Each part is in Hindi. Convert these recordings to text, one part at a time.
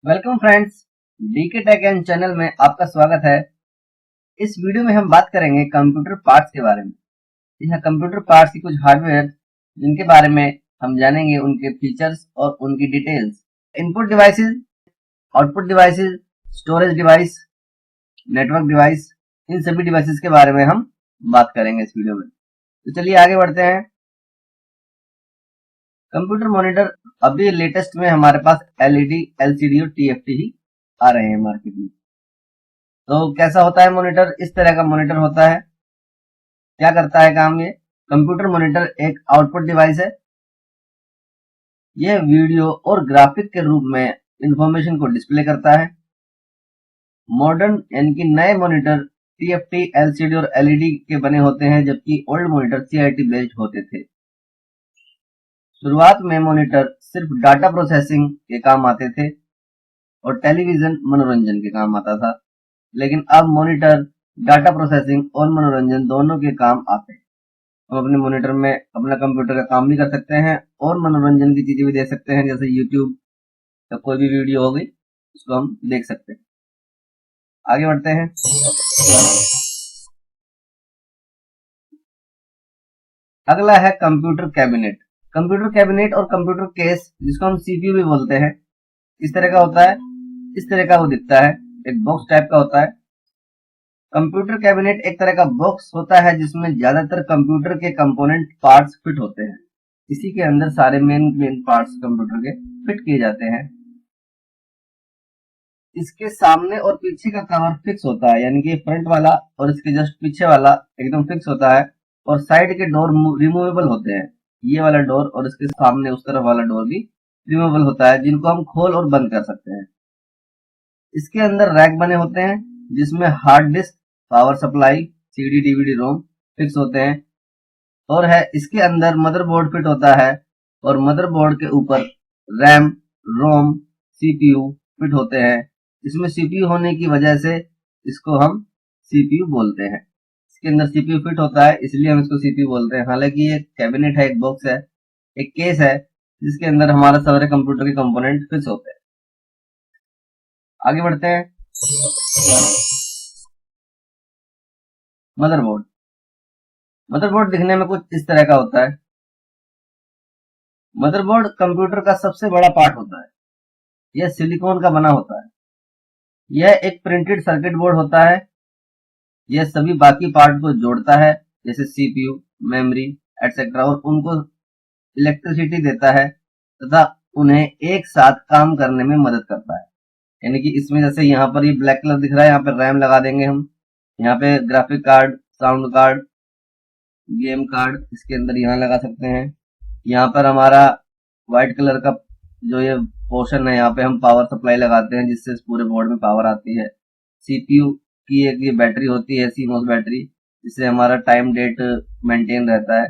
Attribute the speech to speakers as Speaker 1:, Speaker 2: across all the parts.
Speaker 1: Welcome friends, DK tech and channel में आपका स्वागत है। इस वीडियो में हम बात करेंगे कंप्यूटर पार्ट्स के बारे में। यह कंप्यूटर पार्ट्स की कुछ हार्डवेयर जिनके बारे में हम जानेंगे, उनके फीचर्स और उनकी details. Input devices, output devices, storage device, network device, इन सभी डिवाइसेस के बारे में हम बात करेंगे इस वीडियो में। तो चलिए आगे बढ़ते हैं। कंप्यूटर मॉनिटर अभी लेटेस्ट में हमारे पास एलईडी, एलसीडी और टीएफटी ही आ रहे हैं मार्केट में। तो कैसा होता है मॉनिटर? इस तरह का मॉनिटर होता है। क्या करता है काम ये? कंप्यूटर मॉनिटर एक आउटपुट डिवाइस है। यह वीडियो और ग्राफिक के रूप में इंफॉर्मेशन को डिस्प्ले करता है। मॉडर्न यानी कि नए मॉनिटर टीएफटी, एलसीडी और एलईडी के बने होते हैं, जबकि ओल्ड मॉनिटर सीआईटी बेस्ड होते थे। शुरुआत में मॉनिटर सिर्फ डाटा प्रोसेसिंग के काम आते थे और टेलीविजन मनोरंजन के काम आता था, लेकिन अब मॉनिटर डाटा प्रोसेसिंग और मनोरंजन दोनों के काम आते हैं। हम अपने मॉनिटर में अपना कंप्यूटर का काम भी कर सकते हैं और मनोरंजन की चीजें भी देख सकते हैं, जैसे यूट्यूब या कोई भी वीडियो हो गई, उसको हम देख सकते हैं। आगे बढ़ते हैं। अगला है कंप्यूटर कैबिनेट। कंप्यूटर कैबिनेट और कंप्यूटर केस, जिसको हम सीपीयू भी बोलते हैं, इस तरह का होता है। इस तरह का वो दिखता है, एक बॉक्स टाइप का होता है। कंप्यूटर कैबिनेट एक तरह का बॉक्स होता है जिसमें ज्यादातर कंप्यूटर के कंपोनेंट पार्ट्स फिट होते हैं। इसी के अंदर सारे मेन पार्ट्स कंप्यूटर के फिट किए जाते हैं। इसके सामने और पीछे का कवर फिक्स होता है, यानी कि फ्रंट वाला और इसके जस्ट पीछे वाला एकदम फिक्स होता है, और साइड के डोर रिमूवेबल होते हैं। ये वाला डोर और इसके सामने उस तरफ वाला डोर भी रिमूवेबल होता है, जिनको हम खोल और बंद कर सकते हैं। इसके अंदर रैक बने होते हैं जिसमें hard disk, power supply, CD, DVD, ROM fix होते हैं। और है इसके अंदर मदरबोर्ड फिट होता है, और मदरबोर्ड के ऊपर रैम, रोम, सीपीयू फिट होते हैं। इसमें सीपीयू होने की वजह से इसको हम सीपीयू बोलते हैं। इसके अंदर सीपीयू फिट होता है, इसलिए हम इसको सीपीयू बोलते हैं। हालांकि ये कैबिनेट है, एक बॉक्स है, एक केस है, जिसके अंदर हमारा सारे कंप्यूटर के कंपोनेंट फिक्स होते हैं। आगे बढ़ते हैं। मदरबोर्ड। मदरबोर्ड दिखने में कुछ इस तरह का होता है। मदरबोर्ड कंप्यूटर का सबसे बड़ा पार्ट होता है। यह सिलिकॉन का बना होता है। यह एक प्रिंटेड सर्किट बोर्ड होता है। यह सभी बाकी पार्ट को जोड़ता है, जैसे सीपीयू, मेमोरी एटसेट्रा, और उनको इलेक्ट्रिसिटी देता है तथा उन्हें एक साथ काम करने में मदद करता है। यानी कि इसमें जैसे यहाँ पर ये ब्लैक कलर दिख रहा है, यहाँ पे रैम लगा देंगे हम, यहाँ पे graphic card, sound card, game card इसके अंदर यहाँ लगा सकते हैं। यहाँ पर हमारा व्हाइट कलर का जो ये पोर्शन है, यहाँ पे हम पावर सप्लाई लगाते हैं, जिससे इस पूरे बोर्ड में पावर आती है। सीपीयू की एक ये बैटरी होती है, सीमोस बैटरी, जिससे हमारा टाइम डेट मेंटेन रहता है।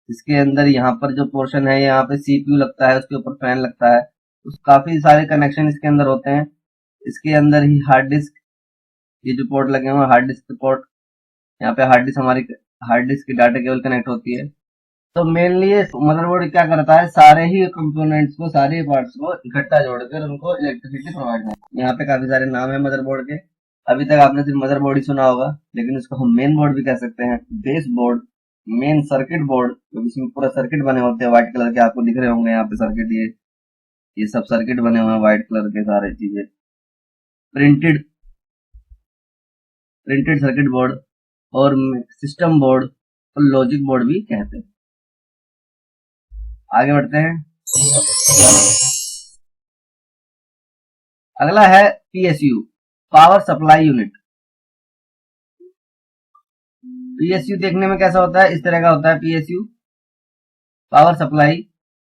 Speaker 1: इसके अंदर यहाँ पर जो पोर्शन है, यहाँ पे सीपीयू लगता है, उसके ऊपर फैन लगता है, उस काफी सारे कनेक्शन इसके अंदर होते हैं। इसके अंदर ही हार्ड डिस्क, ये जो पोर्ट लगे हुए हैं हार्ड डिस्क पोर्ट, यहाँ पे हार्ड डिस्क, हमारी हार्ड डिस्क की डाटा केबल कनेक्ट होती है। तो मेनली ये मदरबोर्ड क्या करता है, सारे ही कंपोनेंट्स को, सारे पार्ट्स को इकट्ठा जोड़कर उनको इलेक्ट्रिसिटी प्रोवाइड करता है। यहाँ पे काफी सारे नाम है मदरबोर्ड के। अभी तक आपने सिर्फ मदरबोर्ड ही सुना होगा, लेकिन इसको हम मेन बोर्ड भी कह सकते हैं, base board, main circuit board, तो इसमें पूरा सर्किट बने होते हैं व्हाइट कलर के, आपको दिख रहे होंगे यहाँ पे सर्किट, ये सब सर्किट बने हुए हैं व्हाइट कलर के सारे चीजें। प्रिंटेड प्रिंटेड सर्किट बोर्ड और सिस्टम बोर्ड और लॉजिक बोर्ड भी कहते हैं। आगे बढ़ते हैं। अगला है PSU, power supply unit. PSU देखने में कैसा होता है? इस तरह का होता है पीएसयू, पावर सप्लाई,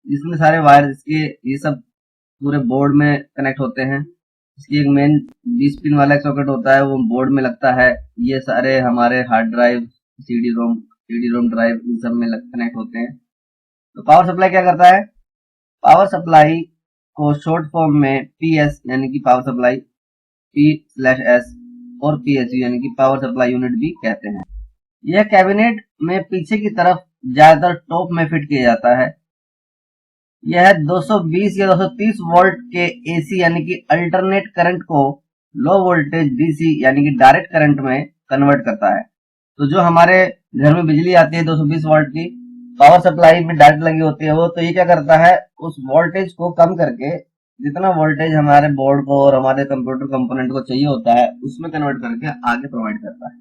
Speaker 1: जिसमें सारे वायर इसके ये सब पूरे बोर्ड में कनेक्ट होते हैं। इसकी एक मेन 20 पिन वाला एक सॉकेट होता है, वो बोर्ड में लगता है। ये सारे हमारे hard drive, CD ROM drive, इन सब में कनेक्ट होते हैं। तो पावर सप्लाई क्या करता है? पावर सप्लाई को शॉर्ट फॉर्म में पीएस यानी कि पावर सप्लाई, P/S, और पीएसयू यानी कि पावर सप्लाई यूनिट भी कहते हैं। यह कैबिनेट में पीछे की तरफ ज्यादातर टॉप में फिट किया जाता है। यह 220 या 230 वोल्ट के एसी यानी कि अल्टरनेट करंट को लो वोल्टेज डीसी यानी कि डायरेक्ट करंट में कन्वर्ट करता है। तो जो हमारे घर में बिजली आती है 220 वोल्ट की, पावर सप्लाई में डायरेक्ट लगी होती है वो, तो ये क्या करता है, उस वोल्टेज को कम करके जितना वोल्टेज हमारे बोर्ड को और हमारे कंप्यूटर कंपोनेंट को चाहिए होता है उसमें कन्वर्ट करके आगे प्रोवाइड करता है।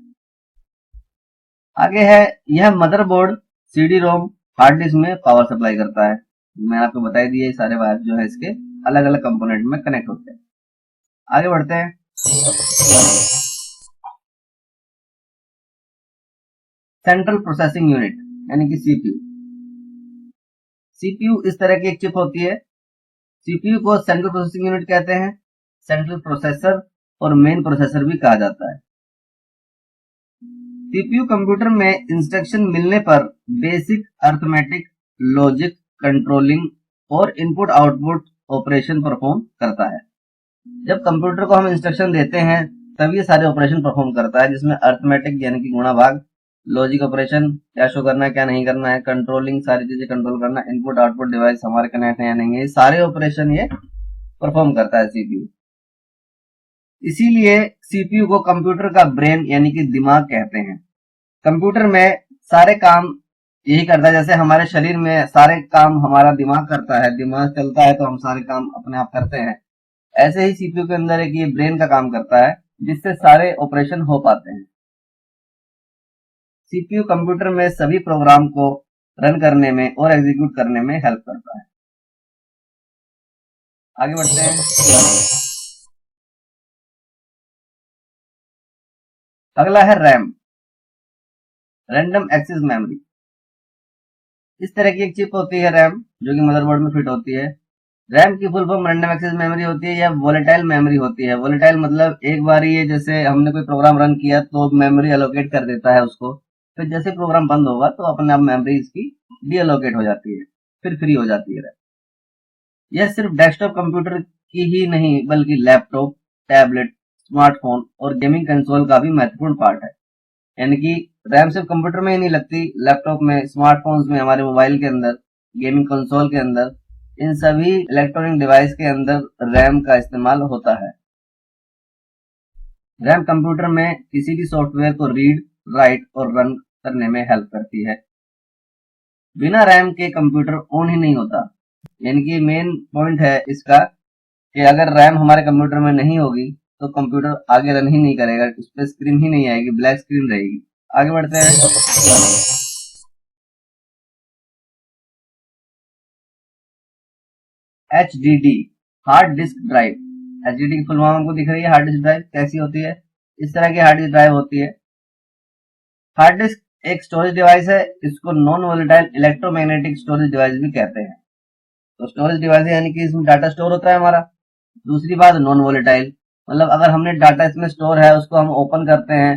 Speaker 1: आगे है, यह motherboard, CD ROM, hard disk में पावर सप्लाई करता है। मैं आपको बता ही दिया, सारे वायर जो है इसके अलग अलग कंपोनेंट में कनेक्ट होते हैं। आगे बढ़ते हैं। सेंट्रल प्रोसेसिंग यूनिट यानी कि सीपीयू। सीपीयू इस तरह की एक चिप होती है। सीपीयू को सेंट्रल प्रोसेसिंग यूनिट कहते हैं, सेंट्रल प्रोसेसर और मेन प्रोसेसर भी कहा जाता है। सीपीयू कंप्यूटर में इंस्ट्रक्शन मिलने पर बेसिक अर्थमेटिक, लॉजिक, कंट्रोलिंग और इनपुट आउटपुट ऑपरेशन परफॉर्म करता है। जब कंप्यूटर को हम इंस्ट्रक्शन देते हैं तब ये सारे ऑपरेशन परफॉर्म करता है, जिसमें अर्थमेटिक यानी कि गुणा भाग, लॉजिक ऑपरेशन क्या शो करना है क्या नहीं करना है, कंट्रोलिंग सारी चीजें कंट्रोल करना, इनपुट आउटपुट डिवाइस हमारे कनेक्ट है या नहीं है, ये सारे ऑपरेशन ये परफॉर्म करता है सीपीयू। इसीलिए सीपीयू को कंप्यूटर का ब्रेन यानी कि दिमाग कहते हैं। कंप्यूटर में सारे काम यही करता है, जैसे हमारे शरीर में सारे काम हमारा दिमाग करता है, दिमाग चलता है तो हम सारे काम अपने आप करते हैं, ऐसे ही सीपीयू के अंदर एक ये ब्रेन का काम करता है जिससे सारे ऑपरेशन हो पाते हैं। सीपीयू कंप्यूटर में सभी प्रोग्राम को रन करने में और एग्जीक्यूट करने में हेल्प करता है। आगे बढ़ते हैं। अगला है रैम, रैंडम एक्सेस मेमोरी। इस तरह की एक चिप होती है रैम, जो कि मदरबोर्ड में फिट होती है। रैम की full form random access memory होती है या वोलेटाइल मेमोरी होती है। वोलेटाइल मतलब एक बार ये जैसे हमने कोई प्रोग्राम रन किया तो मेमोरी एलोकेट कर देता है उसको, फिर जैसे प्रोग्राम बंद होगा तो अपने आप मेमोरी इसकी डी एलोकेट हो जाती है, फिर फ्री हो जाती है रैम। यह सिर्फ डेस्कटॉप कंप्यूटर की ही नहीं बल्कि लैपटॉप, टैबलेट, स्मार्टफोन और गेमिंग कंसोल का भी महत्वपूर्ण पार्ट है। यानी कि रैम सिर्फ कंप्यूटर में ही नहीं लगती, लैपटॉप में, स्मार्टफोन्स में, हमारे मोबाइल के अंदर, गेमिंग कंसोल के अंदर, इन सभी इलेक्ट्रॉनिक डिवाइस के अंदर रैम का इस्तेमाल होता है। रैम कंप्यूटर में किसी भी सॉफ्टवेयर को रीड, राइट और रन करने में हेल्प करती है। बिना रैम के कंप्यूटर ऑन ही नहीं होता। यानी कि मेन पॉइंट है इसका कि अगर रैम हमारे कंप्यूटर में नहीं होगी तो कंप्यूटर आगे रन ही नहीं करेगा, उस पर स्क्रीन ही नहीं आएगी, ब्लैक स्क्रीन रहेगी। आगे बढ़ते हैं। HDD, hard disk drive. HDD की फुल फॉर्म आपको दिख रही है, हार्ड डिस्क ड्राइव कैसी होती है, इस तरह की हार्ड डिस्क ड्राइव होती है। हार्ड डिस्क एक स्टोरेज डिवाइस है, इसको non volatile electromagnetic storage device भी कहते हैं। तो स्टोरेज डिवाइस यानी कि इसमें डाटा स्टोर होता है हमारा। दूसरी बात नॉन वोलेटाइल, मतलब अगर हमने डाटा इसमें स्टोर है उसको हम ओपन करते हैं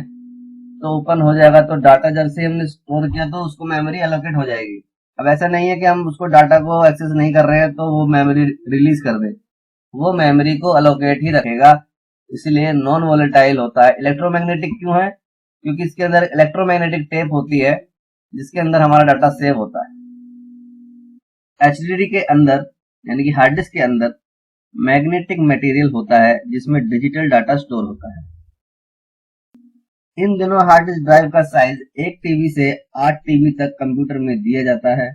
Speaker 1: तो ओपन हो जाएगा, तो डाटा जब से हमने स्टोर किया तो उसको मेमोरी एलोकेट हो जाएगी। अब ऐसा नहीं है कि हम उसको डाटा को एक्सेस नहीं कर रहे हैं तो वो मेमोरी रिलीज कर दे, वो मेमोरी को अलोकेट ही रखेगा, इसलिए नॉन वोलेटाइल होता है। इलेक्ट्रोमैग्नेटिक क्यों है, क्योंकि इसके अंदर इलेक्ट्रोमैग्नेटिक टेप होती है जिसके अंदर हमारा डाटा सेव होता है। एचडीडी के अंदर यानी कि हार्ड डिस्क के अंदर मैग्नेटिक मटेरियल होता है जिसमें डिजिटल डाटा स्टोर होता है। इन दोनों हार्ड डिस्क ड्राइव का साइज 1 टीबी से 8 टीबी तक कंप्यूटर में दिया जाता है।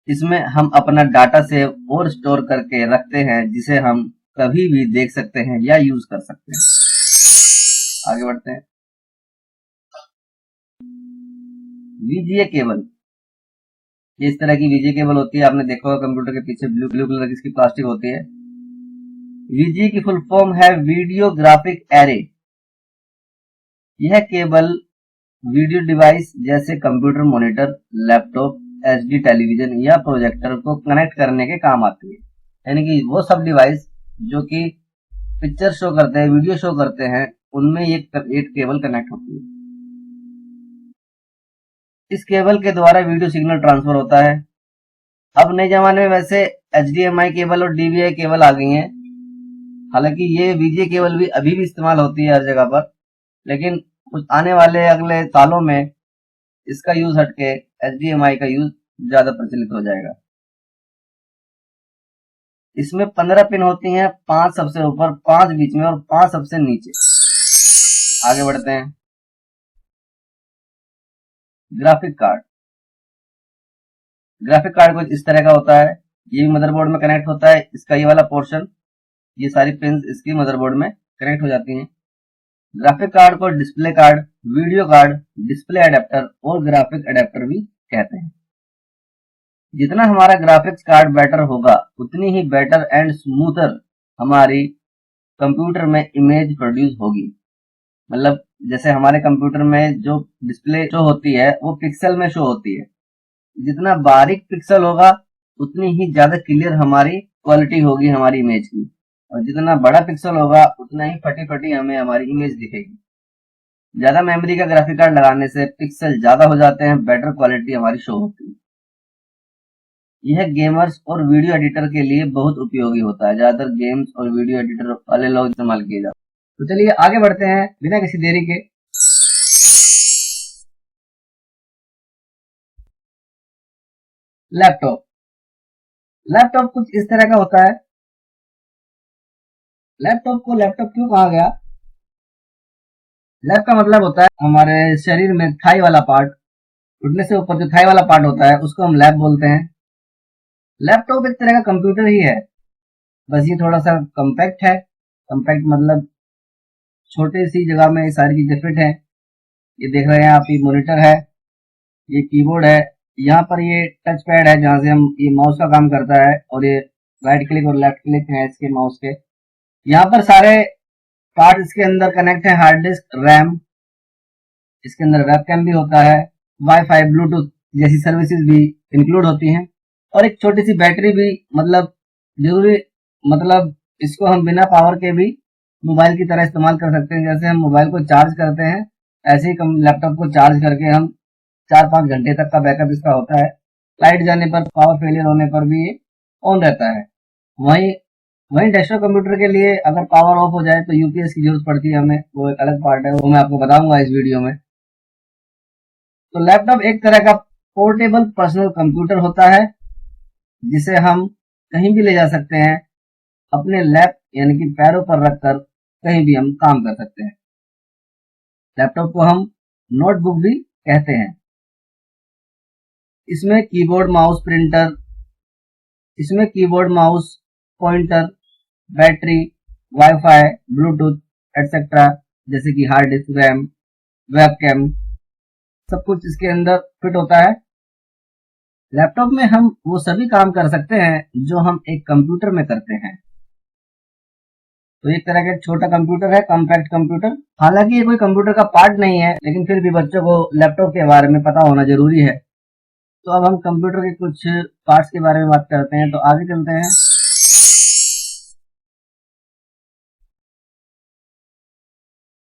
Speaker 1: इसमें हम अपना डाटा सेव और स्टोर करके रखते हैं जिसे हम कभी भी देख सकते हैं या यूज कर सकते हैं। आगे बढ़ते हैं। वीजीए केबल, ये इस तरह की वीजीए केबल होती है, आपने देखा होगा कंप्यूटर के पीछे ब्लू ब्लू कलर की इसकी प्लास्टिक होती है। वीजीए की फुल फॉर्म है वीडियो ग्राफिक एरे। यह केबल वीडियो डिवाइस जैसे computer monitor, laptop, HD television या प्रोजेक्टर को कनेक्ट करने के काम आती है। यानी कि वो सब डिवाइस जो कि पिक्चर शो करते हैं, वीडियो शो करते हैं, उनमें एक केबल कनेक्ट होती है। इस केबल के द्वारा वीडियो सिग्नल ट्रांसफर होता है। अब नए जमाने में वैसे HDMI केबल और DVI केबल आ गई हैं, हालांकि ये वीजीए केबल भी अभी भी इस्तेमाल होती है हर जगह पर, लेकिन कुछ आने वाले अगले सालों में इसका यूज हटके HDMI का यूज ज्यादा प्रचलित हो जाएगा। इसमें 15 पिन होती हैं, 5 सबसे ऊपर, 5 बीच में और 5 सबसे नीचे। आगे बढ़ते हैं। Graphic card. ग्राफिक कार्ड कुछ इस तरह का होता है। ये भी मदरबोर्ड में कनेक्ट होता है। इसका ये वाला पोर्शन, ये सारी पिन इसकी मदरबोर्ड में कनेक्ट हो जाती हैं। ग्राफिक कार्ड को display card, video card, display adapter और ग्राफिक अडेप्टर भी कहते हैं। जितना हमारा ग्राफिक्स कार्ड बेटर होगा, उतनी ही बेटर एंड स्मूथर हमारी कंप्यूटर में इमेज प्रोड्यूस होगी। मतलब जैसे हमारे कंप्यूटर में जो डिस्प्ले शो होती है वो पिक्सल में शो होती है। जितना बारीक पिक्सल होगा उतनी ही ज्यादा क्लियर हमारी क्वालिटी होगी हमारी इमेज की, और जितना बड़ा पिक्सल होगा उतना ही फटी फटी हमें हमारी इमेज दिखेगी। ज्यादा मेमोरी का ग्राफिक कार्ड लगाने से पिक्सल ज्यादा हो जाते हैं, बेटर क्वालिटी हमारी शो होती है। यह गेमर्स और वीडियो एडिटर के लिए बहुत उपयोगी होता है। ज्यादातर गेम्स और वीडियो एडिटर वाले लोग इस्तेमाल किए जाते हैं। तो चलिए आगे बढ़ते हैं बिना किसी देरी के। लैपटॉप। लैपटॉप कुछ इस तरह का होता है। लैपटॉप को लैपटॉप क्यों कहा गया? लैप का मतलब होता है हमारे शरीर में थाई वाला पार्ट, घुटने से ऊपर जो थाई वाला पार्ट होता है उसको हम लैप बोलते हैं। लैपटॉप एक तरह का कंप्यूटर ही है, बस ये थोड़ा सा कम्पैक्ट है। कम्पैक्ट मतलब छोटे सी जगह में ये सारी चीजें फिट है। ये देख रहे हैं आप, ये मॉनिटर है, ये कीबोर्ड है, यहाँ पर ये टच पैड है जहाँ से हम ये माउस का काम करता है, और ये राइट क्लिक और लेफ्ट क्लिक है इसके माउस के। यहाँ पर सारे पार्ट इसके अंदर कनेक्ट है। हार्ड डिस्क, रैम, इसके अंदर वेबकैम भी होता है, वाईफाई, ब्लूटूथ जैसी सर्विसेज भी इंक्लूड होती हैं, और एक छोटी सी बैटरी भी, मतलब जरूरी, मतलब इसको हम बिना पावर के भी मोबाइल की तरह इस्तेमाल कर सकते हैं। जैसे हम मोबाइल को चार्ज करते हैं, ऐसे ही लैपटॉप को चार्ज करके हम 4-5 घंटे तक का बैकअप इसका होता है। लाइट जाने पर, पावर फेलियर होने पर भी ये ऑन रहता है। वहीं वहीं डेस्कटॉप कंप्यूटर के लिए अगर पावर ऑफ हो जाए तो यूपीएस की जरूरत पड़ती है हमें, वो एक अलग पार्ट है, वो मैं आपको बताऊंगा इस वीडियो में। तो लैपटॉप एक तरह का पोर्टेबल पर्सनल कंप्यूटर होता है जिसे हम कहीं भी ले जा सकते हैं। अपने लैप यानी कि पैरों पर रखकर कहीं भी हम काम कर सकते हैं। लैपटॉप को हम नोटबुक भी कहते हैं। इसमें कीबोर्ड, माउस, प्रिंटर, इसमें keyboard, mouse, pointer, battery, wifi, Bluetooth etcetera जैसे कि हार्ड डिस्क, रैम, वेबकैम, सब कुछ इसके अंदर फिट होता है। लैपटॉप में हम वो सभी काम कर सकते हैं जो हम एक कंप्यूटर में करते हैं। तो एक तरह का छोटा कंप्यूटर है, कॉम्पैक्ट कंप्यूटर। हालांकि ये कोई कंप्यूटर का पार्ट नहीं है, लेकिन फिर भी बच्चों को लैपटॉप के बारे में पता होना जरूरी है। तो अब हम कंप्यूटर के कुछ पार्ट्स के बारे में बात करते हैं, तो आगे चलते हैं।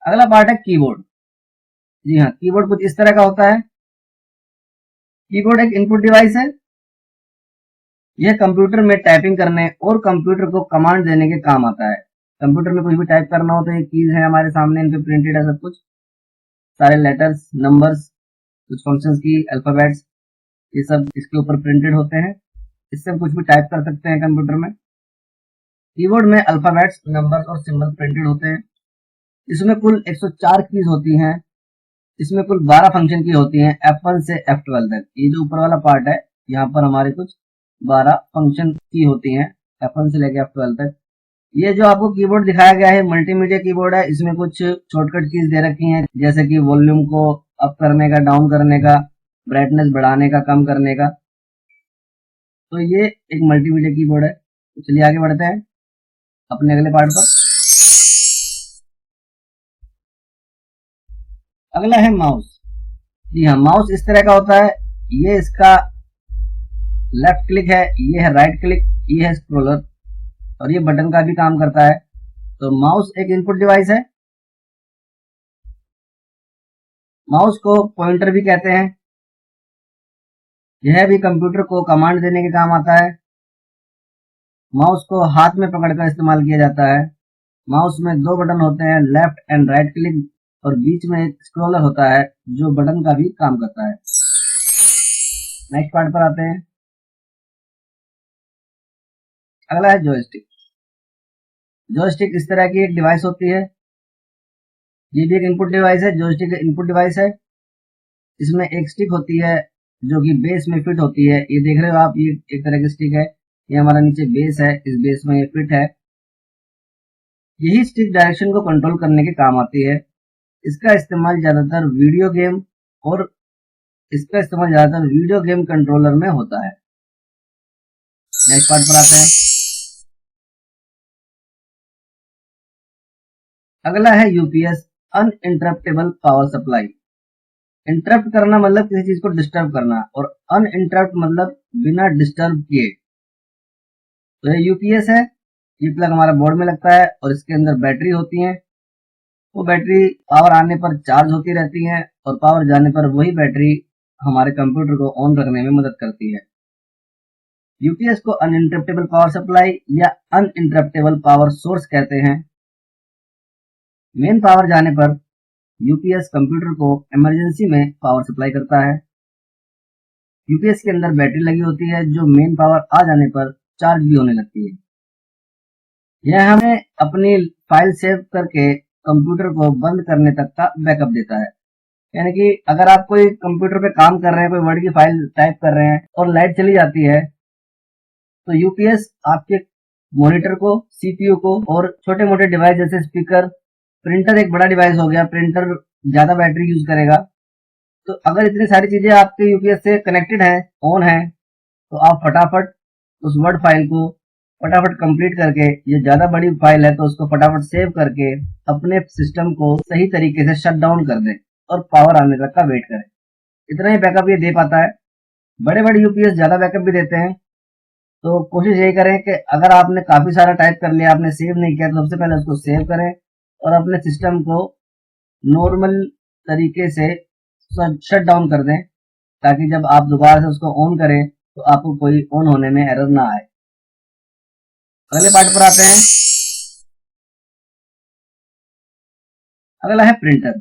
Speaker 1: अगला पार्ट है कीबोर्ड। जी हाँ, कीबोर्ड कुछ इस तरह का होता है। कीबोर्ड एक इनपुट डिवाइस है। यह कंप्यूटर में टाइपिंग करने और कंप्यूटर को कमांड देने के काम आता है। कंप्यूटर में कुछ भी टाइप करना हो तो ये कीज है हमारे सामने, इन पे प्रिंटेड है सब कुछ, सारे लेटर्स, नंबर्स, कुछ फंक्शंस की, अल्फाबेट्स, ये सब इसके ऊपर प्रिंटेड होते हैं। इससे हम कुछ भी टाइप कर सकते हैं कंप्यूटर में। कीबोर्ड में अल्फाबेट्स, नंबर्स और सिंबल प्रिंटेड होते हैं। इसमें कुल 104 कीज होती हैं। इसमें कुल 12 फंक्शन की होती हैं, F1 से F12 तक। ये जो ऊपर वाला पार्ट है, यहाँ पर हमारे कुछ 12 फंक्शन की होती हैं, F1 से लेकर F12 तक। ये जो आपको कीबोर्ड दिखाया गया है मल्टीमीडिया कीबोर्ड है। इसमें कुछ शॉर्टकट कीज दे रखी हैं, जैसे कि वॉल्यूम को अप करने का, डाउन करने का, ब्राइटनेस बढ़ाने का, कम करने का। तो ये एक मल्टीमीडिया कीबोर्ड है। तो चलिए आगे बढ़ते हैं अपने अगले पार्ट पर। अगला है माउस। जी हाँ, माउस इस तरह का होता है। ये इसका लेफ्ट क्लिक है, ये है राइट क्लिक, ये है स्क्रोलर, और ये बटन का भी काम करता है। तो माउस एक इनपुट डिवाइस है। माउस को पॉइंटर भी कहते हैं। यह भी कंप्यूटर को कमांड देने के काम आता है। माउस को हाथ में पकड़कर इस्तेमाल किया जाता है। माउस में दो बटन होते हैं, लेफ्ट एंड राइट क्लिक, और बीच में एक स्क्रोलर होता है जो बटन का भी काम करता है। नेक्स्ट पार्ट पर आते हैं। अगला है जॉयस्टिक। जॉयस्टिक इस तरह की एक डिवाइस होती है, ये भी एक इनपुट डिवाइस है, जॉयस्टिक इनपुट डिवाइस है। इसमें एक स्टिक होती है जो कि बेस में फिट होती है, ये देख रहे हो आप, ये एक तरह की स्टिक है, ये हमारा नीचे बेस है, इस बेस में ये फिट है। यही स्टिक डायरेक्शन को कंट्रोल करने के काम आती है। इसका इस्तेमाल ज्यादातर वीडियो गेम कंट्रोलर में होता है। नेक्स्ट पार्ट पर आते हैं। अगला है UPS, uninterruptible power supply. Interrupt करना मतलब किसी चीज को डिस्टर्ब करना, और अनइंटरप्ट मतलब बिना डिस्टर्ब किए। तो ये यूपीएस है, ये प्लग हमारा बोर्ड में लगता है और इसके अंदर बैटरी होती है। वो बैटरी पावर आने पर चार्ज होती रहती है और पावर जाने पर वही बैटरी हमारे कंप्यूटर को ऑन रखने में मदद करती है। यूपीएस को अनइंटरप्टेबल पावर सप्लाई या अनइंटरप्टेबल पावर सोर्स कहते हैं। मेन पावर जाने पर यूपीएस कंप्यूटर को इमरजेंसी में पावर सप्लाई करता है। यूपीएस के अंदर बैटरी लगी होती है जो मेन पावर आ जाने पर चार्ज भी होने लगती है। यह हमें अपनी फाइल सेव करके कंप्यूटर को बंद करने तक का बैकअप देता है। यानी कि अगर आप कोई कंप्यूटर पे काम कर रहे हैं, कोई वर्ड की फाइल टाइप कर रहे हैं और लाइट चली जाती है, तो यूपीएस आपके मॉनिटर को, सीपीयू को और छोटे मोटे डिवाइस जैसे स्पीकर, प्रिंटर एक बड़ा डिवाइस हो गया, प्रिंटर ज्यादा बैटरी यूज करेगा, तो अगर इतनी सारी चीजें आपके यूपीएस से कनेक्टेड है, ऑन है, तो आप फटाफट उस वर्ड फाइल को फटाफट कंप्लीट करके, ये ज्यादा बड़ी फाइल है तो उसको फटाफट सेव करके अपने सिस्टम को सही तरीके से शट डाउन कर दें और पावर आने तक का वेट करें। इतना ही बैकअप ये दे पाता है। बड़े बड़े यूपीएस ज्यादा बैकअप भी देते हैं, तो कोशिश यही करें कि अगर आपने काफी सारा टाइप कर लिया, आपने सेव नहीं किया, तो सबसे पहले उसको सेव करें और अपने सिस्टम को नॉर्मल तरीके से शट डाउन कर दें, ताकि जब आप दोबारा से उसको ऑन करें तो आपको कोई ऑन होने में एरर ना आए। अगले पार्ट पर आते हैं। अगला है प्रिंटर।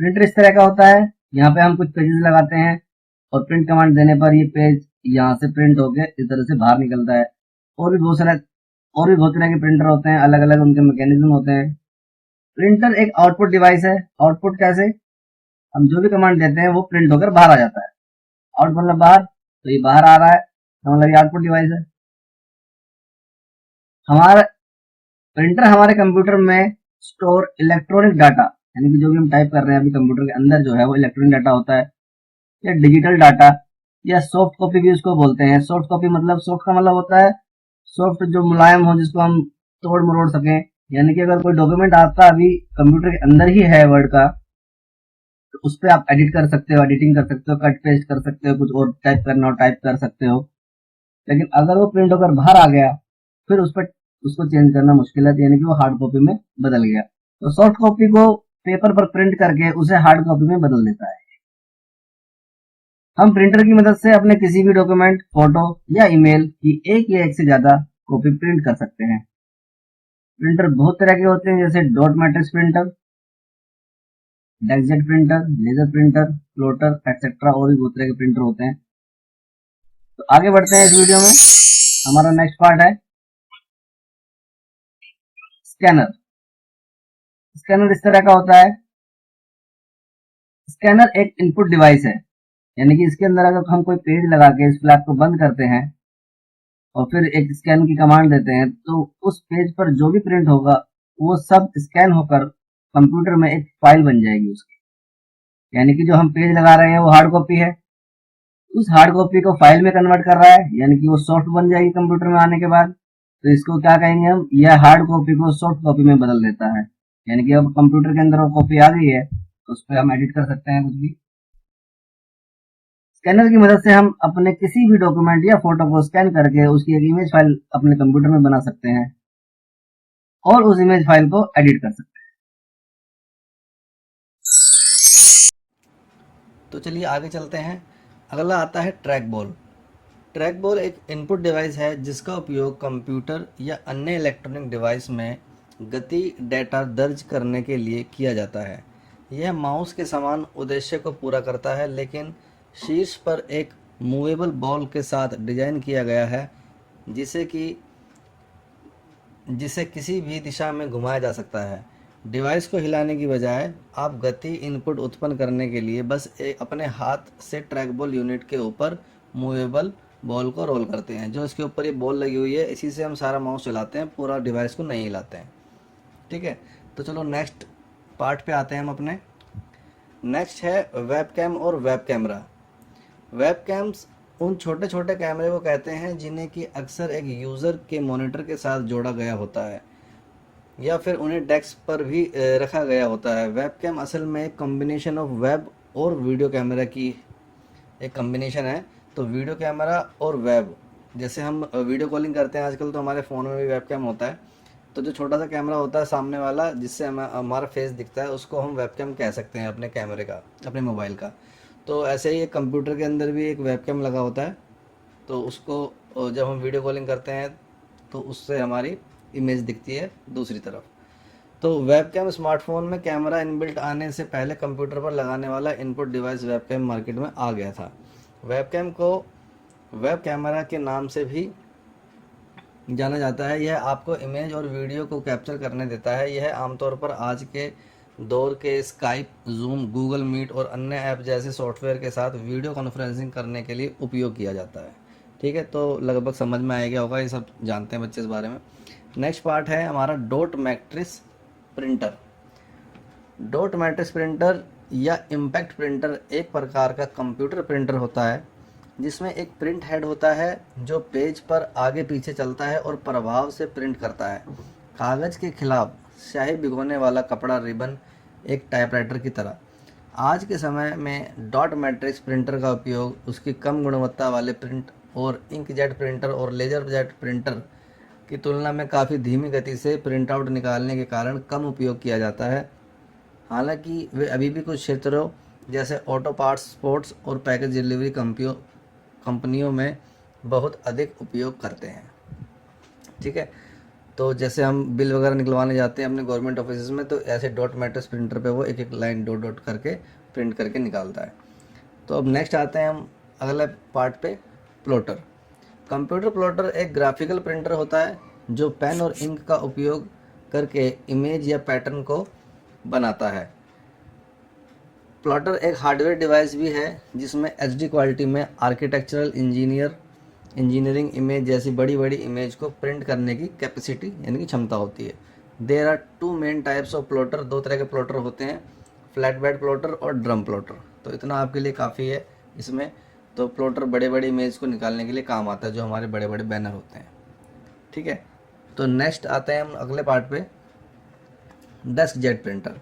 Speaker 1: प्रिंटर इस तरह का होता है, यहाँ पे हम कुछ पेजेस लगाते हैं और प्रिंट कमांड देने पर ये पेज यहाँ से प्रिंट होकर इस तरह से बाहर निकलता है। और भी बहुत तरह के प्रिंटर होते हैं, अलग अलग उनके मैकेनिज्म होते हैं। प्रिंटर एक आउटपुट डिवाइस है। आउटपुट कैसे? हम जो भी कमांड देते हैं वो प्रिंट होकर बाहर आ जाता है। आउट मतलब बाहर, तो ये बाहर आ रहा है, तो मतलब ये आउटपुट डिवाइस है। हमारा प्रिंटर हमारे कंप्यूटर में स्टोर इलेक्ट्रॉनिक डाटा, यानी कि जो भी हम टाइप कर रहे हैं अभी कंप्यूटर के अंदर जो है वो इलेक्ट्रॉनिक डाटा होता है, या डिजिटल डाटा, या सॉफ्ट कॉपी भी उसको बोलते हैं। सॉफ्ट कॉपी मतलब, सॉफ्ट का मतलब होता है सॉफ्ट, जो मुलायम हो, जिसको हम तोड़ मरोड़ सकें। यानी कि अगर कोई डॉक्यूमेंट आपका अभी कंप्यूटर के अंदर ही है वर्ड का, तो उस पर आप एडिट कर सकते हो, एडिटिंग कर सकते हो, कट पेस्ट कर सकते हो, कुछ और टाइप करना हो टाइप कर सकते हो। लेकिन अगर वो प्रिंट होकर बाहर आ गया, फिर उस पर उसको चेंज करना मुश्किल है, यानी कि वो हार्ड कॉपी में बदल गया। तो सॉफ्ट कॉपी को पेपर पर प्रिंट करके उसे हार्ड कॉपी में बदल देता है। हम प्रिंटर की मदद से अपने किसी भी डॉक्यूमेंट, फोटो या ईमेल की एक या एक से ज्यादा कॉपी प्रिंट कर सकते हैं। प्रिंटर बहुत तरह के होते हैं, जैसे dot matrix printer, deskjet printer, laser printer, plotter etcetera, और भी बहुत तरह के प्रिंटर होते हैं। तो आगे बढ़ते हैं इस वीडियो में। हमारा नेक्स्ट पार्ट है स्कैनर। स्कैनर इस तरह का होता है। स्कैनर एक इनपुट डिवाइस है, यानी कि इसके अंदर अगर हम कोई पेज लगा के इस फ्लैप को बंद करते हैं और फिर एक स्कैन की कमांड देते हैं, तो उस पेज पर जो भी प्रिंट होगा वो सब स्कैन होकर कंप्यूटर में एक फाइल बन जाएगी उसकी। यानी कि जो हम पेज लगा रहे हैं वो हार्ड कॉपी है, उस हार्ड कॉपी को फाइल में कन्वर्ट कर रहा है, यानी कि वो सॉफ्ट बन जाएगी कंप्यूटर में आने के बाद। तो इसको क्या कहेंगे हम, यह हार्ड कॉपी को सॉफ्ट कॉपी में बदल देता है। यानी कि अब कंप्यूटर के अंदर वो कॉपी आ गई है, तो उस पर हम एडिट कर सकते हैं कुछ भी। स्कैनर की मदद से हम अपने किसी भी डॉक्यूमेंट या फोटो को स्कैन करके उसकी एक इमेज फाइल अपने कंप्यूटर में बना सकते हैं और उस इमेज फाइल को एडिट कर सकते हैं।
Speaker 2: तो चलिए आगे चलते हैं। अगला आता है ट्रैक बॉल। ट्रैक बॉल एक इनपुट डिवाइस है जिसका उपयोग कंप्यूटर या अन्य इलेक्ट्रॉनिक डिवाइस में गति डेटा दर्ज करने के लिए किया जाता है। यह माउस के समान उद्देश्य को पूरा करता है, लेकिन शीर्ष पर एक मूवेबल बॉल के साथ डिजाइन किया गया है जिसे किसी भी दिशा में घुमाया जा सकता है। डिवाइस को हिलाने की बजाय आप गति इनपुट उत्पन्न करने के लिए बस अपने हाथ से ट्रैक बॉल यूनिट के ऊपर मूवेबल बॉल को रोल करते हैं। जो इसके ऊपर ये बॉल लगी हुई है, इसी से हम सारा माउस चलाते हैं, पूरा डिवाइस को नहीं हिलाते हैं। ठीक है, तो चलो नेक्स्ट पार्ट पे आते हैं हम अपने। नेक्स्ट है वेबकैम और वेब कैमरा। वेबकैम्स उन छोटे छोटे कैमरे को कहते हैं जिन्हें कि अक्सर एक यूज़र के मॉनिटर के साथ जोड़ा गया होता है या फिर उन्हें डेस्क पर भी रखा गया होता है। वेबकैम असल में एक कॉम्बिनेशन ऑफ वेब और वीडियो कैमरा की एक कॉम्बिनेशन है। तो वीडियो कैमरा और वेब, जैसे हम वीडियो कॉलिंग करते हैं आजकल, तो हमारे फ़ोन में भी वेबकैम होता है। तो जो छोटा सा कैमरा होता है सामने वाला, जिससे हमारा फेस दिखता है, उसको हम वेबकैम कह सकते हैं अपने कैमरे का, अपने मोबाइल का। तो ऐसे ही एक कंप्यूटर के अंदर भी एक वेबकैम लगा होता है, तो उसको जब हम वीडियो कॉलिंग करते हैं तो उससे हमारी इमेज दिखती है दूसरी तरफ। तो वेबकैम स्मार्टफोन में कैमरा इनबिल्ट आने से पहले कंप्यूटर पर लगाने वाला इनपुट डिवाइस वेबकैम मार्केट में आ गया था। वेबकैम को वेब कैमरा के नाम से भी जाना जाता है। यह आपको इमेज और वीडियो को कैप्चर करने देता है। यह आमतौर पर आज के दौर के स्काइप, जूम, गूगल मीट और अन्य ऐप जैसे सॉफ्टवेयर के साथ वीडियो कॉन्फ्रेंसिंग करने के लिए उपयोग किया जाता है। ठीक है, तो लगभग समझ में आ गया होगा, ये सब जानते हैं बच्चे इस बारे में। नेक्स्ट पार्ट है हमारा dot matrix printer. Dot matrix printer या इम्पैक्ट प्रिंटर एक प्रकार का कंप्यूटर प्रिंटर होता है जिसमें एक प्रिंट हेड होता है जो पेज पर आगे पीछे चलता है और प्रभाव से प्रिंट करता है। कागज़ के खिलाफ स्याही भिगोने वाला कपड़ा रिबन, एक टाइपराइटर की तरह। आज के समय में डॉट मैट्रिक्स प्रिंटर का उपयोग उसकी कम गुणवत्ता वाले प्रिंट और इंकजेट प्रिंटर और लेजर जेट प्रिंटर की तुलना में काफ़ी धीमी गति से प्रिंट आउट निकालने के कारण कम उपयोग किया जाता है। हालांकि वे अभी भी कुछ क्षेत्रों जैसे ऑटो पार्ट्स, स्पोर्ट्स और पैकेज डिलीवरी कंपनियों में बहुत अधिक उपयोग करते हैं। ठीक है, तो जैसे हम बिल वगैरह निकलवाने जाते हैं अपने गवर्नमेंट ऑफिस में, तो ऐसे डॉट मैट्रिक्स प्रिंटर पे वो एक एक लाइन डॉट डॉट करके प्रिंट करके निकालता है। तो अब नेक्स्ट आते हैं हम अगले पार्ट पे, प्लॉटर। कंप्यूटर प्लॉटर एक ग्राफिकल प्रिंटर होता है जो पेन और इंक का उपयोग करके इमेज या पैटर्न को बनाता है। प्लॉटर एक हार्डवेयर डिवाइस भी है जिसमें एचडी क्वालिटी में आर्किटेक्चरल इंजीनियरिंग इमेज जैसी बड़ी बड़ी इमेज को प्रिंट करने की कैपेसिटी यानी कि क्षमता होती है। There are two main types of plotter. दो तरह के प्लॉटर होते हैं, फ्लैट बेड प्लॉटर और ड्रम प्लॉटर। तो इतना आपके लिए काफ़ी है इसमें। तो प्लॉटर बड़े बड़े इमेज को निकालने के लिए काम आता है, जो हमारे बड़े बड़े बैनर होते हैं। ठीक है, तो नेक्स्ट आते हैं हम अगले पार्ट पे, desk jet printer.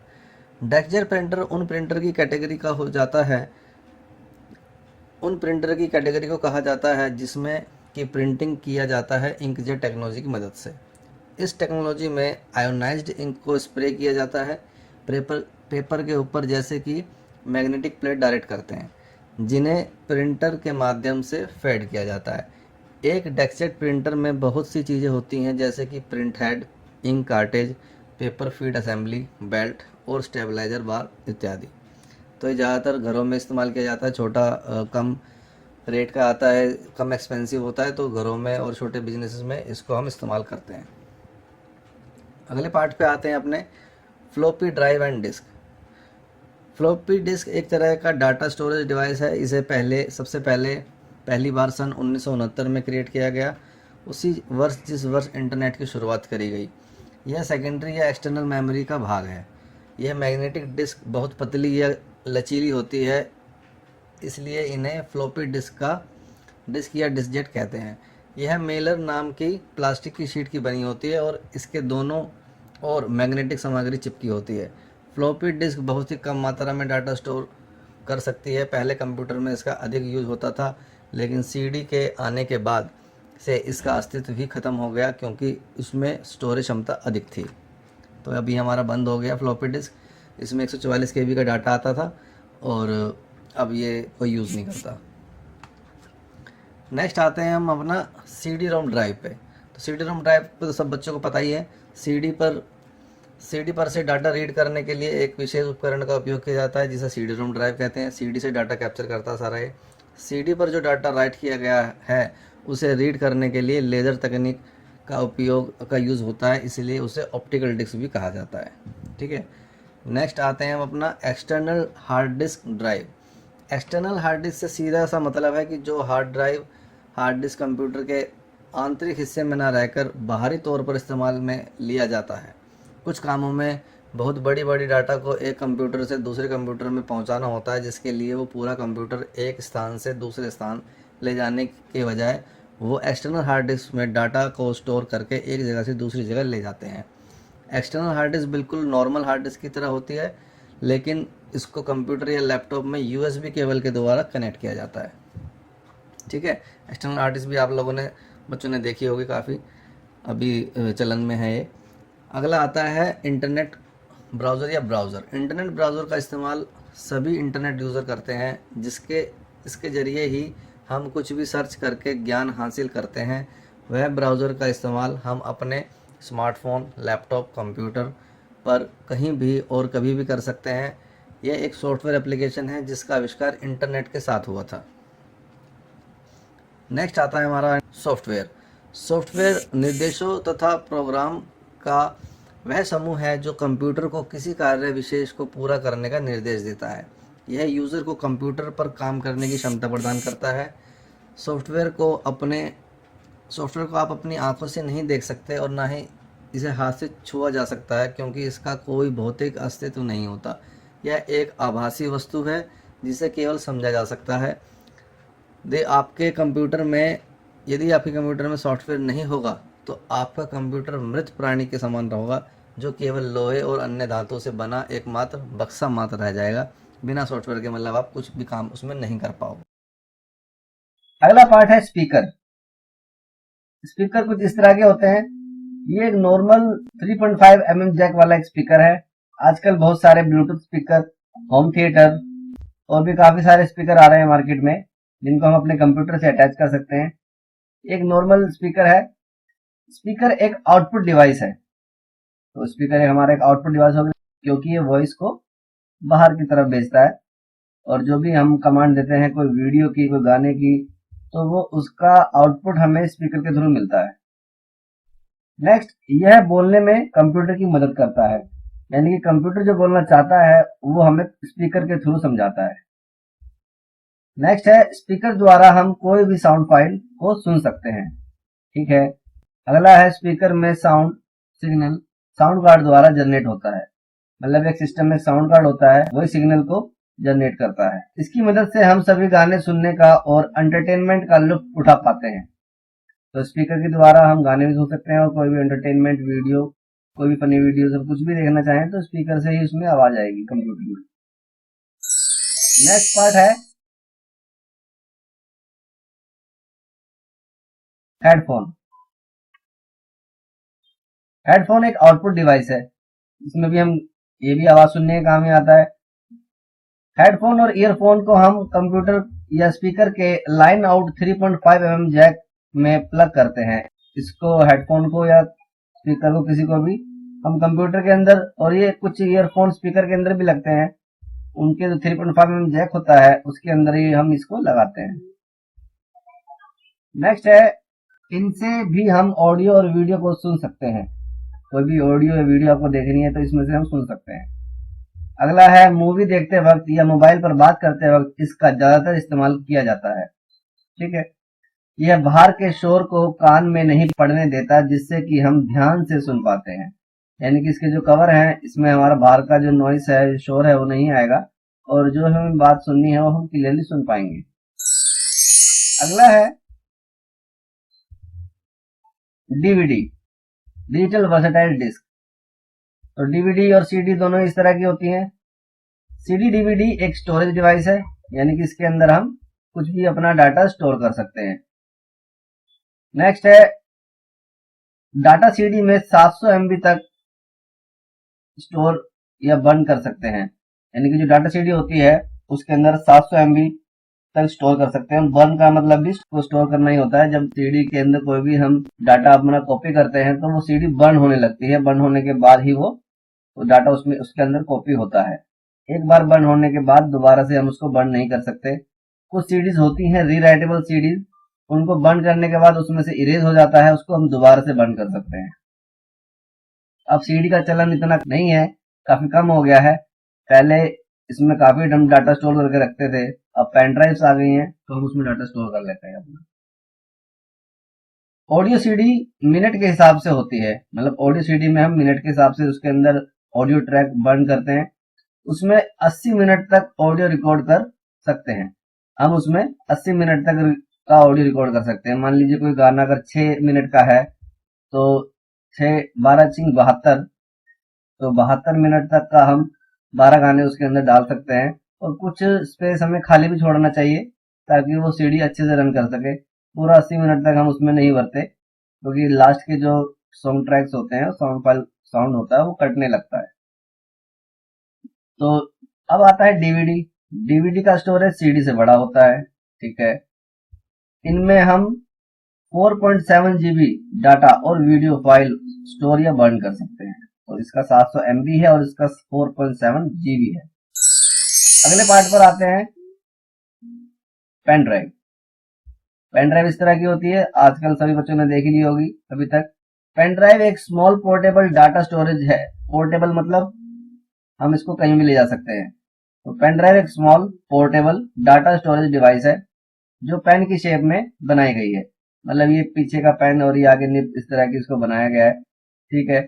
Speaker 2: Desk jet printer उन प्रिंटर की कैटेगरी का हो जाता है, उन प्रिंटर की कैटेगरी को कहा जाता है जिसमें कि प्रिंटिंग किया जाता है इंकजेट टेक्नोलॉजी की मदद से। इस टेक्नोलॉजी में आयोनाइज्ड इंक को स्प्रे किया जाता है पेपर के ऊपर, जैसे कि मैग्नेटिक प्लेट डायरेक्ट करते हैं, जिन्हें प्रिंटर के माध्यम से फेड किया जाता है। एक डेस्कजेट प्रिंटर में बहुत सी चीज़ें होती हैं जैसे कि print head, ink cartridge, paper feed assembly, belt और स्टेबलाइजर बार इत्यादि। तो ये ज़्यादातर घरों में इस्तेमाल किया जाता है। छोटा कम रेट का आता है, कम एक्सपेंसिव होता है, तो घरों में और छोटे बिजनेसेस में इसको हम इस्तेमाल करते हैं। अगले पार्ट पे आते हैं अपने, floppy drive and disk. Floppy disk एक तरह का डाटा स्टोरेज डिवाइस है। इसे सबसे पहली बार सन 1969 में क्रिएट किया गया, उसी वर्ष जिस वर्ष इंटरनेट की शुरुआत करी गई। यह सेकेंडरी या एक्सटर्नल मेमोरी का भाग है। यह मैग्नेटिक डिस्क बहुत पतली या लचीली होती है, इसलिए इन्हें फ्लॉपी डिस्क या डिस्कजेट कहते हैं। यह मेलर नाम की प्लास्टिक की शीट की बनी होती है और इसके दोनों ओर मैग्नेटिक सामग्री चिपकी होती है। फ्लॉपी डिस्क बहुत ही कम मात्रा में डाटा स्टोर कर सकती है। पहले कंप्यूटर में इसका अधिक यूज होता था, लेकिन सीडी के आने के बाद से इसका अस्तित्व भी खत्म हो गया क्योंकि इसमें स्टोरेज क्षमता अधिक थी। तो अभी हमारा बंद हो गया फ्लॉपी डिस्क। इसमें 144 KB का डाटा आता था और अब ये कोई यूज़ नहीं करता। नेक्स्ट आते हैं हम अपना CD रोम ड्राइव पे। तो CD रोम ड्राइव पे तो सब बच्चों को पता ही है। CD पर से डाटा रीड करने के लिए एक विशेष उपकरण का उपयोग किया जाता है जिसे CD रोम ड्राइव कहते हैं। CD से डाटा कैप्चर करता है सारा ये। CD पर जो डाटा राइट किया गया है उसे रीड करने के लिए लेज़र तकनीक का यूज़ होता है, इसलिए उसे ऑप्टिकल डिस्क भी कहा जाता है। ठीक है, नेक्स्ट आते हैं हम अपना external hard disk drive. External hard disk से सीधा सा मतलब है कि जो हार्ड डिस्क कंप्यूटर के आंतरिक हिस्से में ना रहकर बाहरी तौर पर इस्तेमाल में लिया जाता है। कुछ कामों में बहुत बड़ी बड़ी डाटा को एक कंप्यूटर से दूसरे कंप्यूटर में पहुंचाना होता है, जिसके लिए वो पूरा कंप्यूटर एक स्थान से दूसरे स्थान ले जाने के बजाय वो एक्सटर्नल हार्ड डिस्क में डाटा को स्टोर करके एक जगह से दूसरी जगह ले जाते हैं। एक्सटर्नल हार्ड डिस्क बिल्कुल नॉर्मल हार्ड डिस्क की तरह होती है, लेकिन इसको कंप्यूटर या लैपटॉप में यूएसबी केबल के द्वारा कनेक्ट किया जाता है। ठीक है, एक्सटर्नल हार्ड डिस्क भी आप लोगों ने बच्चों ने देखी होगी, काफ़ी अभी चलन में है ये। अगला आता है इंटरनेट ब्राउज़र या ब्राउज़र। इंटरनेट ब्राउज़र का इस्तेमाल सभी इंटरनेट यूज़र करते हैं, इसके ज़रिए ही हम कुछ भी सर्च करके ज्ञान हासिल करते हैं। वह ब्राउज़र का इस्तेमाल हम अपने स्मार्टफोन, लैपटॉप, कंप्यूटर पर कहीं भी और कभी भी कर सकते हैं। यह एक सॉफ्टवेयर एप्लीकेशन है जिसका आविष्कार इंटरनेट के साथ हुआ था। नेक्स्ट आता है हमारा सॉफ्टवेयर। सॉफ्टवेयर निर्देशों तथा प्रोग्राम का वह समूह है जो कंप्यूटर को किसी कार्य विशेष को पूरा करने का निर्देश देता है। यह यूज़र को कंप्यूटर पर काम करने की क्षमता प्रदान करता है। सॉफ्टवेयर को आप अपनी आंखों से नहीं देख सकते और ना ही इसे हाथ से छुआ जा सकता है, क्योंकि इसका कोई भौतिक अस्तित्व नहीं होता। यह एक आभासी वस्तु है जिसे केवल समझा जा सकता है। यदि आपके कंप्यूटर में सॉफ्टवेयर नहीं होगा तो आपका कंप्यूटर मृत प्राणी के समान होगा, जो केवल लोहे और अन्य धातु से बना एकमात्र बक्सा मात्र रह जाएगा। बिना सॉफ्टवेयर के मतलब आप कुछ भी काम उसमें नहीं कर पाओगे।
Speaker 1: अगला पार्ट है स्पीकर। स्पीकर कुछ इस तरह के होते हैं। ये एक नॉर्मल 3.5 mm जैक वाला एक स्पीकर है। आजकल बहुत सारे ब्लूटूथ स्पीकर, होम थिएटर और भी काफी सारे स्पीकर आ रहे हैं मार्केट में, जिनको हम अपने कंप्यूटर से अटैच कर सकते हैं। एक नॉर्मल स्पीकर है। स्पीकर एक आउटपुट डिवाइस है। तो स्पीकर एक हमारा एक आउटपुट डिवाइस होगा, क्योंकि ये वॉइस को बाहर की तरफ भेजता है, और जो भी हम कमांड देते हैं, कोई वीडियो की, कोई गाने की, तो वो उसका आउटपुट हमें स्पीकर के थ्रू मिलता है। नेक्स्ट, यह बोलने में कंप्यूटर की मदद करता है, यानी कि कंप्यूटर जो बोलना चाहता है वो हमें स्पीकर के थ्रू समझाता है। नेक्स्ट है, स्पीकर द्वारा हम कोई भी साउंड फाइल को सुन सकते हैं। ठीक है। अगला है, स्पीकर में साउंड सिग्नल साउंड कार्ड द्वारा जनरेट होता है। मतलब एक सिस्टम में साउंड कार्ड होता है, वही सिग्नल को जनरेट करता है। इसकी मदद से हम सभी गाने सुनने का और एंटरटेनमेंट का लुत्फ उठा पाते हैं। तो स्पीकर के द्वारा हम गाने भी सुन सकते हैं, और कोई भी एंटरटेनमेंट वीडियो, कोई भी फनी वीडियो, सब कुछ भी देखना चाहें तो स्पीकर से ही उसमें आवाज आएगी कंप्यूटर में। नेक्स्ट पार्ट है हेडफोन। हेडफोन एक आउटपुट डिवाइस है, इसमें भी हम ये भी आवाज सुनने के काम में आता है। हेडफोन और ईयरफोन को हम कंप्यूटर या स्पीकर के लाइन आउट 3.5 mm जैक में प्लग करते हैं। इसको हेडफोन को या स्पीकर को किसी को भी हम कंप्यूटर के अंदर, और ये कुछ ईयरफोन स्पीकर के अंदर भी लगते हैं, उनके जो 3.5 mm जैक होता है उसके अंदर ही हम इसको लगाते हैं। नेक्स्ट है, इनसे भी हम ऑडियो और वीडियो को सुन सकते हैं। कोई भी ऑडियो या वीडियो आपको देखनी है तो इसमें से हम सुन सकते हैं। अगला है, मूवी देखते वक्त या मोबाइल पर बात करते वक्त इसका ज्यादातर इस्तेमाल किया जाता है। ठीक है। यह बाहर के शोर को कान में नहीं पड़ने देता, जिससे कि हम ध्यान से सुन पाते हैं। यानी कि इसके जो कवर हैं, इसमें हमारा बाहर का जो नॉइस है, शोर है, वो नहीं आएगा, और जो हमें बात सुननी है वो हम क्लियरली सुन पाएंगे। अगला है डीवीडी, डिजिटल वर्सेटाइल डिस्क। तो डीवीडी और सीडी दोनों इस तरह की होती हैं। सीडी डीवीडी एक स्टोरेज डिवाइस है, यानी कि इसके अंदर हम कुछ भी अपना डाटा स्टोर कर सकते हैं। नेक्स्ट है, डाटा सीडी में 700 MB तक स्टोर या बर्न कर सकते हैं। यानी कि जो डाटा सीडी होती है उसके अंदर 700 MB तक स्टोर कर सकते हैं। बर्न का मतलब भी स्टोर करना ही होता है। जब सीडी के अंदर कोई भी हम डाटा अपना कॉपी करते हैं तो वो सीडी बर्न होने लगती है। बर्न होने के बाद ही वो डाटा उसमें उसके अंदर कॉपी होता है। एक बार बर्न होने के बाद दोबारा से हम उसको बर्न नहीं कर सकते। कुछ सीडीज होती हैं रीराइटेबल सीडीज, उनको बर्न करने के बाद उसमें से इरेज हो जाता है, उसको हम दोबारा से बर्न कर सकते हैं। अब सीडी का चलन इतना नहीं है, काफी कम हो गया है। पहले इसमें काफी हम डाटा स्टोर करके रखते थे, अब पेन ड्राइव्स आ गई हैं तो हम उसमें डाटा स्टोर कर लेते हैं अपना। ऑडियो सीडी मिनट के हिसाब से होती है, मतलब ऑडियो सीडी में हम मिनट के हिसाब से उसके अंदर ऑडियो ट्रैक बर्न करते हैं। उसमें 80 मिनट तक ऑडियो रिकॉर्ड कर सकते हैं। हम उसमें 80 मिनट तक का ऑडियो रिकॉर्ड कर सकते हैं। मान लीजिए कोई गाना अगर 6 मिनट का है तो 6 12 चिंग 72, तो 72 मिनट तक का हम 12 गाने उसके अंदर डाल सकते हैं। और कुछ स्पेस हमें खाली भी छोड़ना चाहिए ताकि वो सीडी अच्छे से रन कर सके। पूरा 80 मिनट तक हम उसमें नहीं भरते, क्योंकि लास्ट के जो सॉन्ग ट्रैक्स होते हैं, साउंड फाइल साउंड होता है, वो कटने लगता है। तो अब आता है डीवीडी। डीवीडी का स्टोरेज सीडी से बड़ा होता है, ठीक है। इनमें हम 4.7 जीबी डाटा और वीडियो फाइल स्टोर या बर्न कर सकते हैं। तो इसका 700 MB है और इसका 4.7 जीबी है। अगले पार्ट पर आते हैं, पेन ड्राइव। पेन ड्राइव इस तरह की होती है, आजकल सभी बच्चों ने देख ली होगी अभी तक। पेन ड्राइव एक स्मॉल पोर्टेबल डाटा स्टोरेज है। पोर्टेबल मतलब हम इसको कहीं भी ले जा सकते हैं। तो पेन ड्राइव एक small portable data storage device है जो पेन की शेप में बनाई गई है। मतलब ये पीछे का पेन और ये आगे निब, इस तरह की इसको बनाया गया है, ठीक है।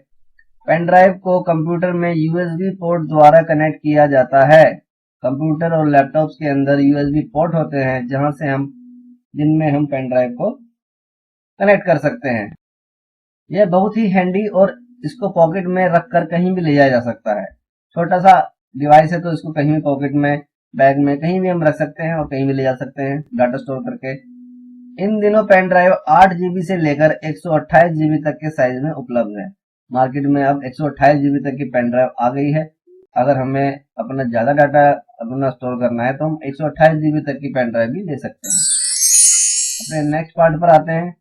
Speaker 1: पेन ड्राइव को कंप्यूटर में यूएसबी पोर्ट द्वारा कनेक्ट किया जाता है। कंप्यूटर और लैपटॉप्स के अंदर यूएसबी पोर्ट होते हैं जिनमें हम पेन ड्राइव को कनेक्ट कर सकते हैं। यह बहुत ही हैंडी और इसको पॉकेट में रखकर कहीं भी ले जाया जा सकता है। छोटा सा डिवाइस है तो इसको कहीं भी पॉकेट में, बैग में, कहीं भी हम रख सकते हैं और कहीं भी ले जा सकते हैं डाटा स्टोर करके। इन दिनों पेन ड्राइव 8 जीबी से लेकर 128 जीबी तक के साइज में उपलब्ध है। मार्केट में अब 128 जीबी तक की पेन ड्राइव आ गई है। अगर हमें अपना ज्यादा डाटा अपना स्टोर करना है तो हम 128 जीबी तक की पेन ड्राइव भी ले सकते हैं। अपने नेक्स्ट पार्ट पर आते हैं।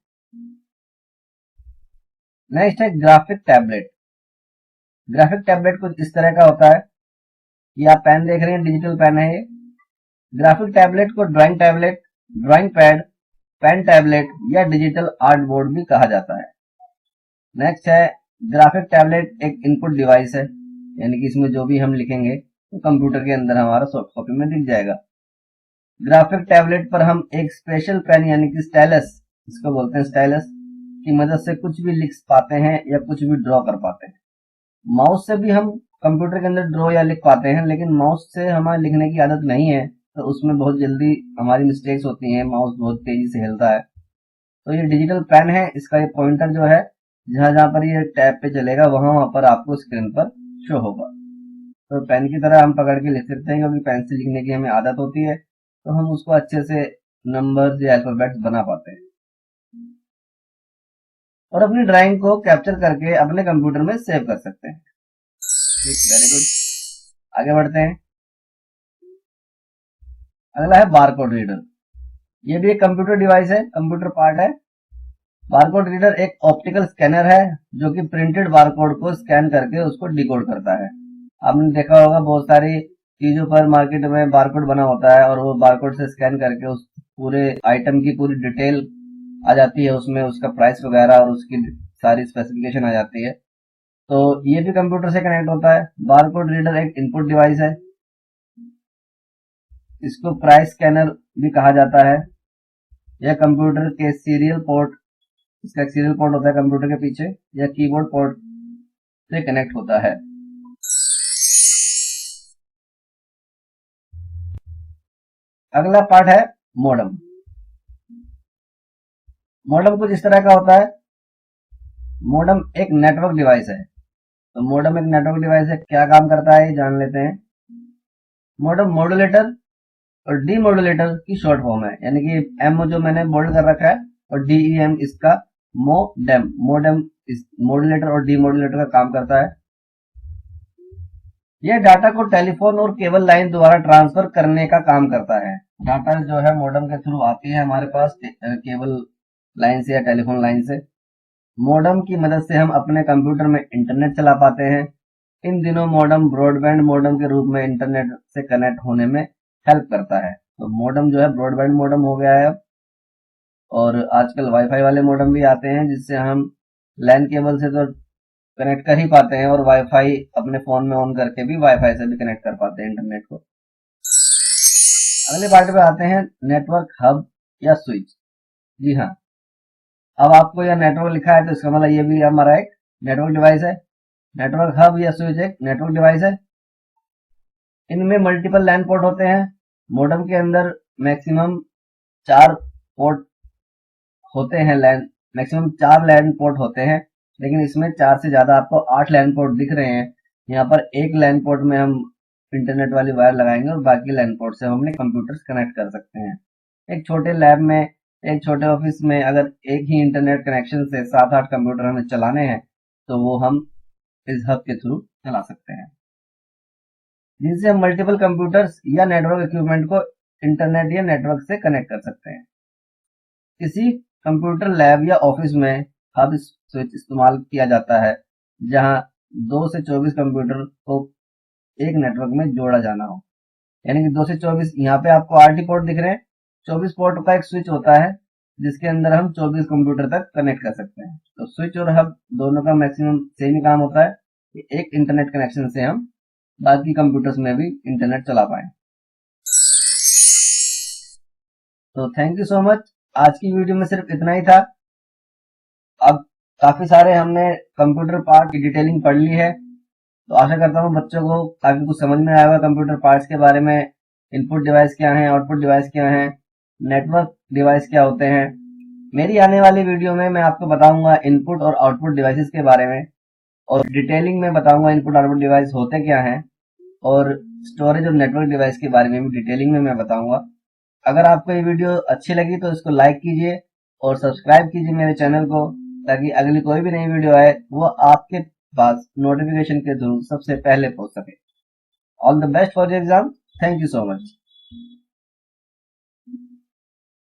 Speaker 1: नेक्स्ट है ग्राफिक टैबलेट। ग्राफिक टैबलेट कुछ इस तरह का होता है। ये आप पेन देख रहे हैं, डिजिटल पेन है ये। ग्राफिक टैबलेट को drawing tablet, drawing pad, pen tablet या डिजिटल आर्ट बोर्ड भी कहा जाता है। नेक्स्ट है, ग्राफिक टैबलेट एक इनपुट डिवाइस है, यानी कि इसमें जो भी हम लिखेंगे तो कंप्यूटर के अंदर हमारा सॉफ्ट कॉपी में दिख जाएगा। ग्राफिक टैबलेट पर हम एक स्पेशल पेन यानी कि स्टाइलस, इसको बोलते हैं स्टाइलस, की मदद से कुछ भी लिख पाते हैं या कुछ भी ड्रॉ कर पाते हैं। माउस से भी हम कंप्यूटर के अंदर ड्रॉ या लिख पाते हैं, लेकिन माउस से हमारे लिखने की आदत नहीं है तो उसमें बहुत जल्दी हमारी मिस्टेक्स होती हैं, माउस बहुत तेजी से हिलता है। तो ये डिजिटल पेन है, इसका ये पॉइंटर जो है, जहां जहां पर ये टैब पे चलेगा वहां पर आपको स्क्रीन पर शो होगा। तो पेन की तरह हम पकड़ के लिख सकते हैं, क्योंकि पेन से लिखने की हमें आदत होती है तो हम उसको अच्छे से नंबर्स या अल्फाबेट्स बना पाते हैं और अपनी ड्राइंग को कैप्चर करके अपने कंप्यूटर में सेव कर सकते हैं। ठीक, वेरी गुड। आगे बढ़ते हैं। अगला है बारकोड रीडर। ये भी एक कंप्यूटर डिवाइस है, कंप्यूटर पार्ट है। बारकोड रीडर एक ऑप्टिकल स्कैनर है जो कि प्रिंटेड बारकोड को स्कैन करके उसको डिकोड करता है। आपने देखा होगा बहुत सारी चीजों पर मार्केट में बारकोड बना होता है और वो बारकोड से स्कैन करके उस पूरे आइटम की पूरी डिटेल आ जाती है, उसमें उसका प्राइस वगैरह और उसकी सारी स्पेसिफिकेशन आ जाती है। तो ये भी कंप्यूटर से कनेक्ट होता है। बारकोड रीडर एक इनपुट डिवाइस है, इसको प्राइस स्कैनर भी कहा जाता है। यह कंप्यूटर के सीरियल पोर्ट, इसका एक सीरियल पोर्ट होता है कंप्यूटर के पीछे, या कीबोर्ड पोर्ट से कनेक्ट होता है। अगला पार्ट है मॉडेम। मॉडेम कुछ इस तरह का होता है। मॉडेम एक नेटवर्क डिवाइस है। तो मॉडेम एक नेटवर्क डिवाइस है, क्या काम करता है ये जान लेते हैं। मॉडेम मॉड्यूलेटर और डीमॉड्यूलेटर की शॉर्ट फॉर्म है, यानी कि एम जो मैंने बोल्ड कर रखा है और डीईएम इसका मोडेम। मोडेम इस मॉड्यूलेटर और डीमॉड्यूलेटर का काम करता है। यह डाटा को टेलीफोन और केबल लाइन द्वारा ट्रांसफर करने का काम करता है। डाटा जो है मॉडेम के थ्रू आती है हमारे पास केबल लाइन से या टेलीफोन लाइन से। मॉडेम की मदद से हम अपने कंप्यूटर में इंटरनेट चला पाते हैं। इन दिनों मॉडेम ब्रॉडबैंड मॉडेम के रूप में इंटरनेट से कनेक्ट होने में हेल्प करता है। तो मॉडेम जो है ब्रॉडबैंड मॉडेम हो गया है अब। और आजकल वाईफाई वाले मॉडेम भी आते हैं जिससे हम लैन केबल से तो कनेक्ट कर ही पाते हैं और वाईफाई अपने फोन में ऑन करके भी वाईफाई से भी कनेक्ट कर पाते हैं इंटरनेट को। अगले पार्ट पे आते हैं नेटवर्क हब या स्विच। जी हाँ, अब आपको यह नेटवर्क लिखा है तो इसका मतलब ये भी हमारा एक नेटवर्क डिवाइस है। नेटवर्क हब या स्विच एक नेटवर्क डिवाइस है। इनमें मल्टीपल लैन पोर्ट होते हैं। मॉडेम के अंदर मैक्सिमम 4 पोर्ट होते हैं, मैक्सिमम 4 लैन पोर्ट होते हैं, लेकिन इसमें 4 से ज्यादा आपको 8 लैन पोर्ट दिख रहे हैं। यहाँ पर एक लैन पोर्ट में हम इंटरनेट वाली वायर लगाएंगे और बाकी लैन पोर्ट से हम अपने कंप्यूटर कनेक्ट कर सकते हैं। एक छोटे लैब में, एक छोटे ऑफिस में अगर एक ही इंटरनेट कनेक्शन से 7-8 कंप्यूटर हमें चलाने हैं तो वो हम इस हब के थ्रू चला सकते हैं, जिनसे हम मल्टीपल कंप्यूटर्स या नेटवर्क इक्विपमेंट को इंटरनेट या नेटवर्क से कनेक्ट कर सकते हैं। किसी कंप्यूटर लैब या ऑफिस में हब स्विच इस्तेमाल किया जाता है जहां 2 से 24 कंप्यूटर को एक नेटवर्क में जोड़ा जाना हो। यानी कि 2 से 24, यहाँ पे आपको 8 ही पोर्ट दिख रहे हैं। 24 पोर्ट का एक स्विच होता है जिसके अंदर हम 24 कंप्यूटर तक कनेक्ट कर सकते हैं। तो स्विच और हब दोनों का मैक्सिमम सेम ही काम होता है कि एक इंटरनेट कनेक्शन से हम बाकी कंप्यूटर्स में भी इंटरनेट चला पाए। तो थैंक यू सो मच। आज की वीडियो में सिर्फ इतना ही था। अब काफी सारे हमने कंप्यूटर पार्ट की डिटेलिंग पढ़ ली है, तो आशा करता हूँ बच्चों को काफी कुछ समझ में आया होगा कंप्यूटर पार्ट्स के बारे में। इनपुट डिवाइस क्या है, आउटपुट डिवाइस क्या है, नेटवर्क डिवाइस क्या होते हैं। मेरी आने वाली वीडियो में मैं आपको बताऊंगा इनपुट और आउटपुट डिवाइसेस के बारे में, और डिटेलिंग में बताऊंगा इनपुट आउटपुट डिवाइस होते क्या हैं, और स्टोरेज और नेटवर्क डिवाइस के बारे में भी डिटेलिंग में मैं बताऊंगा। अगर आपको ये वीडियो अच्छी लगी तो इसको लाइक कीजिए और सब्सक्राइब कीजिए मेरे चैनल को, ताकि अगली कोई भी नई वीडियो आए वो आपके पास नोटिफिकेशन के थ्रू सबसे पहले पहुंच सके। All the best for your exam. Thank you so much.